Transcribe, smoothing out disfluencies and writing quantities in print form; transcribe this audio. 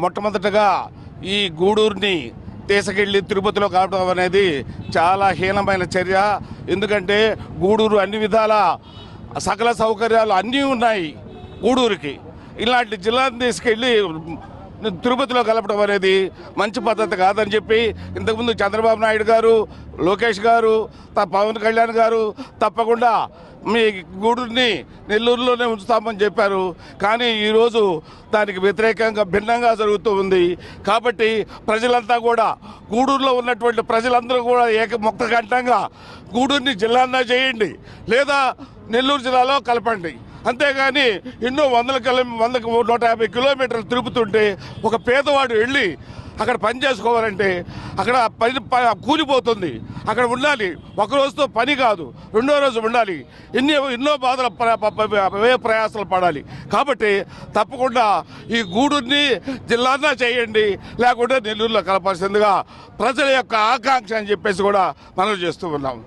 మొట్టమొదటగా ఈ గూడూరుని తీసుకెళ్ళి తిరుపతిలో కలపడం అనేది చాలా హీనమైన చర్య. ఎందుకంటే గూడూరు అన్ని విధాల సకల సౌకర్యాలు అన్నీ ఉన్నాయి గూడూరుకి. ఇలాంటి జిల్లాను తీసుకెళ్ళి తిరుపతిలో కలపడం అనేది మంచి పద్ధతి కాదని చెప్పి ఇంతకుముందు చంద్రబాబు నాయుడు గారు, లోకేష్ గారు, పవన్ కళ్యాణ్ గారు తప్పకుండా మీ గూడూరుని నెల్లూరులోనే ఉంచుతామని చెప్పారు. కానీ ఈరోజు దానికి వ్యతిరేకంగా భిన్నంగా జరుగుతూ ఉంది. కాబట్టి ప్రజలంతా కూడా గూడూరులో ఉన్నటువంటి ప్రజలందరూ కూడా ముక్తకంఠంగా గూడూరుని జిల్లాన్నా చేయండి, లేదా నెల్లూరు జిల్లాలో కలపండి. అంతేగాని ఎన్నో 150 కిలోమీటర్లు తిరుగుతుంటే ఒక పేదవాడు వెళ్ళి అక్కడ పని చేసుకోవాలంటే అక్కడ పని కూలిపోతుంది. అక్కడ ఉండాలి, ఒక రోజుతో పని కాదు, రెండో రోజు ఉండాలి, ఎన్నో బాధల ప్రయాసాలు పడాలి. కాబట్టి తప్పకుండా ఈ గూడూరుని జిల్లానా చేయండి, లేకుంటే నెల్లూరులో కలపాల్సిందిగా ప్రజల యొక్క ఆకాంక్ష అని చెప్పేసి కూడా మనం చేస్తూ ఉన్నాం.